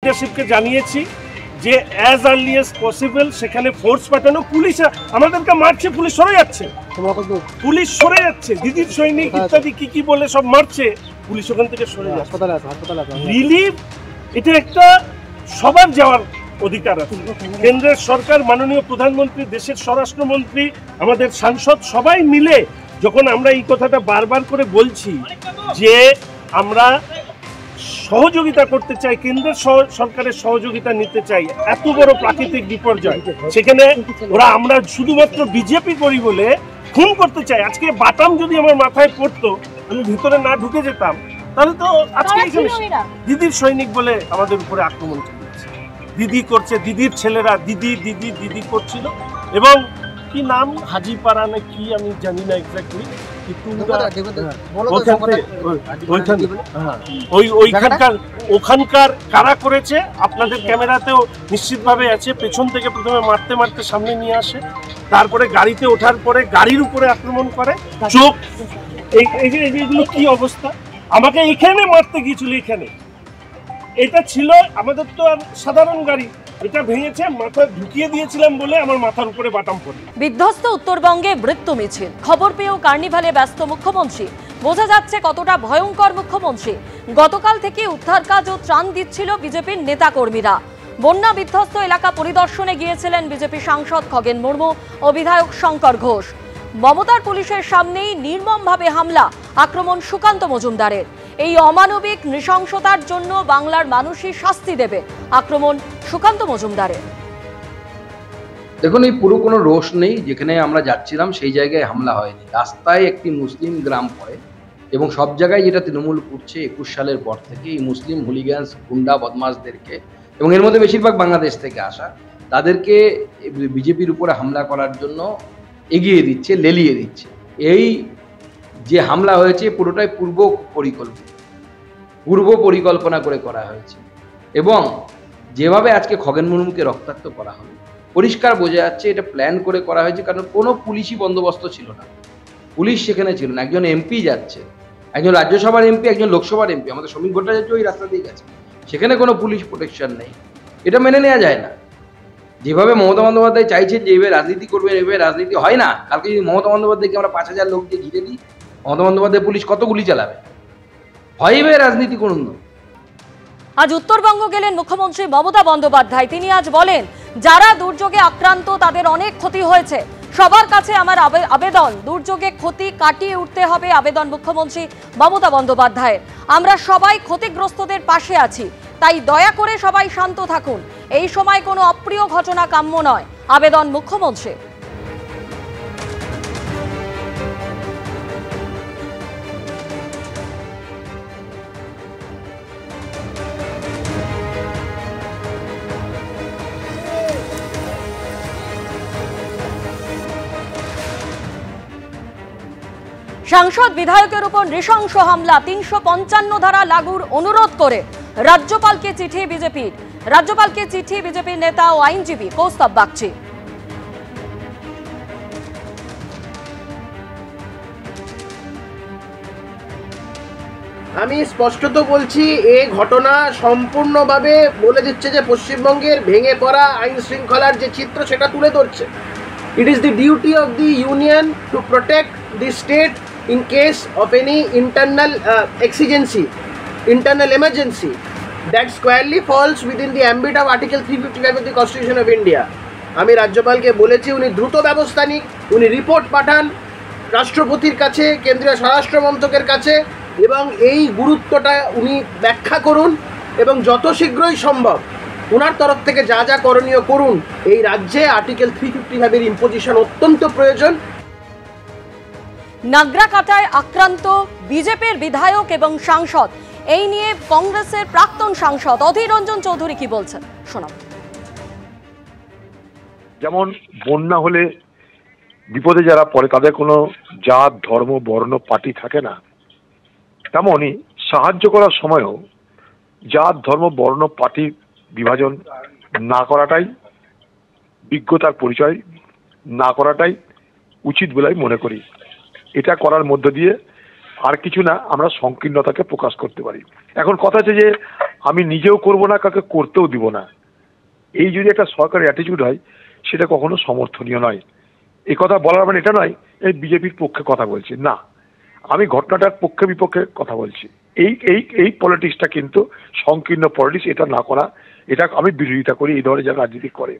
লিডারশিপকে জানিয়েছি যে as early as possible সেখানে ফোর্স পাঠানো। পুলিশ আমাদেরকে মারছে, পুলিশ সরে যাচ্ছে, দিদির সৈনিক ইত্যাদি কি বলে সব মারছে, পুলিশ ওখান থেকে সরে যাচ্ছে। রিলিফ এটা একটা সবার যাওয়ার অধিকার আছে। কেন্দ্রের সরকার, মাননীয় প্রধানমন্ত্রী, দেশের স্বরাষ্ট্রমন্ত্রী, আমাদের সাংসদ সবাই মিলে যখন আমরা এই কথাটা বারবার করে বলছি যে আমরা সহযোগিতা করতে চাই, কেন্দ্রের সরকারের সহযোগিতা নিতে চাই, এত বড় প্রাকৃতিক বিপর্যয় সেখানে আমরা শুধুমাত্র বিজেপি করি বলে খুন করতে চাই। আজকে বাটাম যদি আমার মাথায় পড়তো, আমি ভিতরে না ঢুকে যেতাম, তাহলে তো আজকে দিদির সৈনিক বলে আমাদের উপরে আক্রমণ চালিয়েছে। দিদি করছে, দিদির ছেলেরা দিদি দিদি দিদি করছিল। এবং কি নাম, হাজিপাড়া না কি আমি জানি না এক্স্যাক্টলি, ওখানকার কারা করেছে আপনাদের ক্যামেরাতেও নিশ্চিতভাবে আছে। পেছন থেকে প্রথমে মারতে মারতে সামনে নিয়ে আসে, তারপরে গাড়িতে ওঠার পরে গাড়ির উপরে আক্রমণ করে। চোখ এগুলো কি অবস্থা! আমাকে এখানে মারতে গিয়েছিল, এখানে এটা ছিল আমাদের তো আর সাধারণ গাড়ি, এটা ভেঙেছে, মাথায় ঢুকিয়ে দিয়েছিলাম বলে আমার মাথার উপরে বাটাম পড়ে। বিধ্বস্ত উত্তরবঙ্গে মৃত্যু মিছিল, খবর পেয়েও কার্নিভালে ব্যস্ত মুখ্যমন্ত্রী। বোঝা যাচ্ছে কতটা ভয়ঙ্কর মুখ্যমন্ত্রী। গতকাল থেকে উদ্ধার কাজ ও ত্রাণ দিচ্ছিল বিজেপির নেতাকর্মীরা। বন্যা বিধ্বস্ত এলাকা পরিদর্শনে গিয়েছিলেন বিজেপি সাংসদ খগেন মুর্মু ও বিধায়ক শঙ্কর ঘোষ। মমতার পুলিশের সামনেই নির্মমভাবে হামলা, আক্রমণ সুকান্ত মজুমদারের। এই অমানবিক নৃশংসতার জন্য বাংলার মানুষই শাস্তি দেবে, আক্রমণ সুকান্ত মজুমদারের। দেখুন, এই পুরো কোনো রোষ নেই। যেখানে আমরা যাচ্ছিলাম সেই জায়গায় হামলা হয়নি। রাস্তায় একটি মুসলিম গ্রাম পড়ে এবং সব জায়গায় যেটা তৃণমূল করছে 21 সালের পর থেকে, এই মুসলিম হুলিগ্যান্স, গুন্ডা বদমাশদেরকে, এবং এর মধ্যে বেশিরভাগ বাংলাদেশ থেকে আসা, তাদেরকে বিজেপির উপরে হামলা করার জন্য এগিয়ে দিচ্ছে, লেলিয়ে দিচ্ছে। এই যে হামলা হয়েছে পুরোটাই পূর্ব পরিকল্পনা করে করা হয়েছে। এবং যেভাবে আজকে খগেন মুর্মুকে রক্তাক্ত করা হলো, পরিষ্কার বোঝা যাচ্ছে এটা প্ল্যান করে করা হয়েছে। কারণ কোনো পুলিশি বন্দোবস্ত ছিল না, পুলিশ সেখানে ছিল না। একজন এমপি যাচ্ছে, একজন রাজ্যসভার এমপি, একজন লোকসভার এমপি, আমাদের শ্রমিক ভট্টাচার্য ওই রাস্তা দিয়ে গেছে, সেখানে কোনো পুলিশ প্রোটেকশন নেই। এটা মেনে নেওয়া যায় না। যেভাবে মমতা বন্দ্যোপাধ্যায় চাইছেন যে এইভাবে রাজনীতি করবেন, এভাবে রাজনীতি হয় না। কালকে যদি মমতা বন্দ্যোপাধ্যায়কে আমরা 5000 লোক দিয়ে ঘিরে দিই, মমতা বন্দ্যোপাধ্যায় পুলিশ কত গুলি চালাবে? হয় এভাবে রাজনীতি করুন না। আজ উত্তরবঙ্গ গেলেন মুখ্যমন্ত্রী মমতা বন্দ্যোপাধ্যায়। তিনি আজ বলেন, যারা দুর্যোগে আক্রান্ত তাদের অনেক ক্ষতি হয়েছে, সবার কাছে আমার আবেদন, দুর্যোগে ক্ষতি কাটিয়ে উঠতে হবে। আবেদন মুখ্যমন্ত্রী মমতা বন্দ্যোপাধ্যায়ের। আমরা সবাই ক্ষতিগ্রস্তদের পাশে আছি, তাই দয়া করে সবাই শান্ত থাকুন। এই সময় কোনো অপ্রিয় ঘটনা কাম্য নয়, আবেদন মুখ্যমন্ত্রী। সাংসদ বিধায়কের উপর নৃশংস হামলা, 355 ধারা লাগুর অনুরোধ করে রাজ্যপালকে চিঠি বিজেপির নেতা ও আইনজীবী কৌস্তব বাগচি। আমি স্পষ্টত বলছি, এই ঘটনা সম্পূর্ণভাবে বলে দিচ্ছে যে পশ্চিমবঙ্গের ভেঙে পড়া আইন শৃঙ্খলার যে চিত্র সেটা তুলে ধরছে। It is the duty of the union to protect the state in case of any internal emergency that squarely falls within the ambit of Article 355 of the Constitution of India. আমি রাজ্যপালকে বলেছি উনি দ্রুত ব্যবস্থা নিক, উনি রিপোর্ট পাঠান রাষ্ট্রপতির কাছে, কেন্দ্রীয় স্বরাষ্ট্র মন্ত্রকের কাছে, এবং এই গুরুত্বটা উনি ব্যাখ্যা করুন এবং যত শীঘ্রই সম্ভব ওনার তরফ থেকে যা যা করণীয় করুন। এই রাজ্যে আর্টিকেল 355 এর ইম্পোজিশন অত্যন্ত প্রয়োজন। নাগরাকাটায় আক্রান্ত বিজেপির বিধায়ক এবং সাংসদ, এই নিয়ে কংগ্রেসের প্রাক্তন সাংসদ অধীর রঞ্জন চৌধুরী কি বলছেন শোনাব। যেমন বন্যা হলে বিপদে যারা পড়ে তাদের কোনো জাত, ধর্ম, বর্ণ, পার্টি থাকে না, তেমনই সাহায্য করার সময়ও জাত, ধর্ম, বর্ণ, পার্টি বিভাজন না করাটাই বিজ্ঞতার পরিচয়, না করাটাই উচিত বলে আমি মনে করি। এটা করার মধ্য দিয়ে আর কিছু না, আমরা সংকীর্ণতাকে প্রকাশ করতে পারি। এখন কথা হচ্ছে যে আমি নিজেও করব না, কাকে করতেও দিব না। এই যদি একটা সরকারের অ্যাটিটিউড হয় সেটা কখনো সমর্থনীয় নয়। এই কথা বলার মানে এটা নয় এই বিজেপির পক্ষে কথা বলছি, না, আমি ঘটনাটার পক্ষে বিপক্ষে কথা বলছি। এই এই এই পলিটিক্সটা কিন্তু সংকীর্ণ পলিটিক্স, এটা না করা, এটা আমি বিরোধিতা করি এই ধরনের যারা রাজনীতি করে।